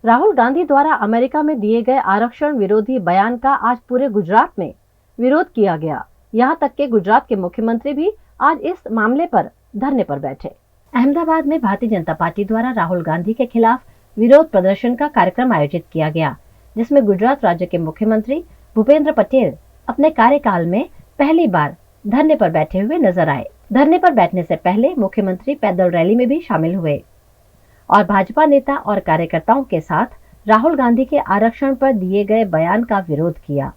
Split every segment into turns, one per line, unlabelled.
राहुल गांधी द्वारा अमेरिका में दिए गए आरक्षण विरोधी बयान का आज पूरे गुजरात में विरोध किया गया। यहाँ तक कि गुजरात के मुख्यमंत्री भी आज इस मामले पर धरने पर बैठे। अहमदाबाद में भारतीय जनता पार्टी द्वारा राहुल गांधी के खिलाफ विरोध प्रदर्शन का कार्यक्रम आयोजित किया गया, जिसमें गुजरात राज्य के मुख्यमंत्री भूपेंद्र पटेल अपने कार्यकाल में पहली बार धरने पर बैठे हुए नजर आए। धरने पर बैठने से पहले मुख्यमंत्री पैदल रैली में भी शामिल हुए और भाजपा नेता और कार्यकर्ताओं के साथ राहुल गांधी के आरक्षण पर दिए गए बयान का विरोध किया।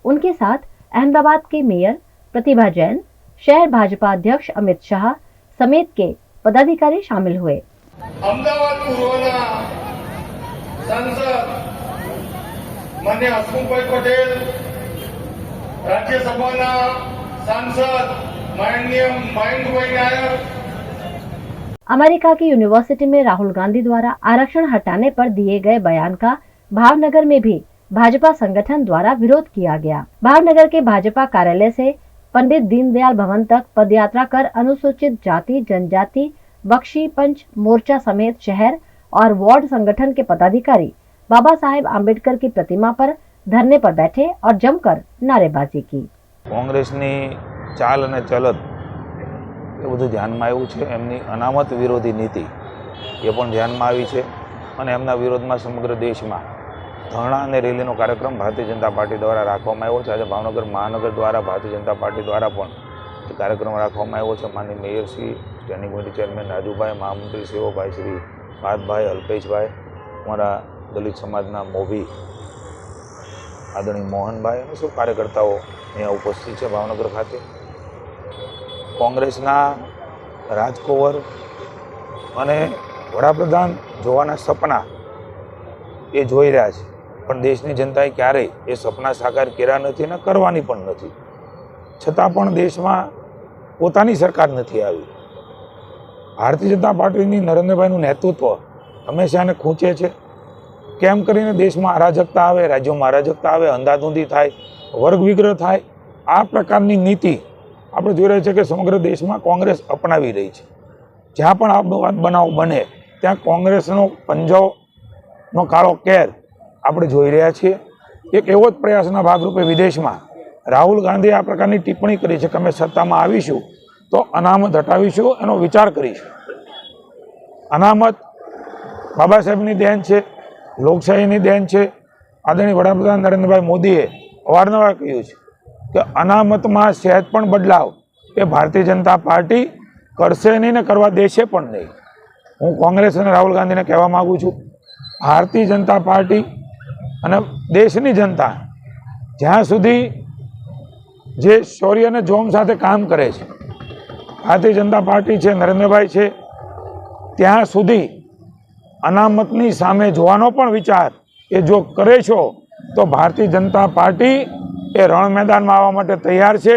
उनके साथ अहमदाबाद के मेयर प्रतिभा जैन, शहर भाजपा अध्यक्ष अमित शाह समेत के पदाधिकारी शामिल हुए।
अहमदाबाद पूर्वना सांसद माननीय हसमुखभाई पटेल, राज्यसभाना सांसद माननीय मयंकभाई नायक।
अमेरिका की यूनिवर्सिटी में राहुल गांधी द्वारा आरक्षण हटाने पर दिए गए बयान का भावनगर में भी भाजपा संगठन द्वारा विरोध किया गया। भावनगर के भाजपा कार्यालय से पंडित दीनदयाल भवन तक पदयात्रा कर अनुसूचित जाति जनजाति बख्शी पंच मोर्चा समेत शहर और वार्ड संगठन के पदाधिकारी बाबा साहेब आंबेडकर की प्रतिमा पर धरने पर बैठे और जमकर नारेबाजी की।
कांग्रेसनी चाल अने चलत ए बधुं ध्यानमां आव्युं छे। एमनी अनामत विरोधी नीति ए पण ध्यानमां आवी छे अने एमना विरोधमां समग्र देशमां धरણા અને રેલીનો કાર્યક્રમ ભારતીય જનતા પાર્ટી દ્વારા રાખવામાં આવ્યો છે। આજે ભાવનગર મહાનગર દ્વારા ભારતીય જનતા પાર્ટી દ્વારા પણ કાર્યક્રમ રાખવામાં આવ્યો છે। માનનીય mayor Shri, standing committee chairman Rajubhai, મહામંત્રી સેવોભાઈ શ્રી પાર્થભાઈ, અલ્પેશભાઈ, અમારા દલિત સમાજના મોભી આદરણીય મોહનભાઈ અને સૌ કાર્યકર્તાઓ અહીંયા ઉપસ્થિત છે ભાવનગર ખાતે। કોંગ્રેસના રાજકુંવર અને વડાપ્રધાન જોવાના સપના એ જોઈ રહ્યા છે, પણ દેશની જનતાએ ક્યારેય એ સપના સાકાર કર્યા નથી અને કરવાની પણ નથી। છતાં પણ દેશમાં પોતાની સરકાર નથી આવી। ભારતીય જનતા પાર્ટીની નરેન્દ્રભાઈનું નેતૃત્વ હંમેશા એને ખૂંચે છે। કેમ કરીને દેશમાં અરાજકતા આવે, રાજ્યોમાં અરાજકતા આવે, અંધાધૂંધી થાય, વર્ગ વિગ્રહ થાય, આ પ્રકારની નીતિ આપણે જોઈ રહ્યા છે કે સમગ્ર દેશમાં કોંગ્રેસ અપનાવી રહી છે। જ્યાં પણ આ બનાવ બને ત્યાં કોંગ્રેસનો પંજાનો કાળો કેર આપણે જોઈ રહ્યા છીએ। એક એવો જ પ્રયાસના ભાગરૂપે વિદેશમાં રાહુલ ગાંધીએ આ પ્રકારની ટિપ્પણી કરી છે કે અમે સત્તામાં આવીશું તો અનામત હટાવીશું, એનો વિચાર કરીશું। અનામત બાબા સાહેબની દેન છે, લોકશાહીની દેન છે। આદરણીય વડાપ્રધાન નરેન્દ્રભાઈ મોદીએ અવારનવાર કહ્યું છે કે અનામતમાં સહેજ પણ બદલાવ એ ભારતીય જનતા પાર્ટી કરશે નહીં ને કરવા દેશે પણ નહીં। હું કોંગ્રેસ અને રાહુલ ગાંધીને કહેવા માગું છું, ભારતીય જનતા પાર્ટી અને દેશની જનતા જ્યાં સુધી જે શૌર્ય અને જોમ સાથે કામ કરે છે, ભારતીય જનતા પાર્ટી છે, નરેન્દ્રભાઈ છે, ત્યાં સુધી અનામતની સામે જોવાનો પણ વિચાર એ જો કરે છો તો ભારતીય જનતા પાર્ટી એ રણ મેદાનમાં આવવા માટે તૈયાર છે।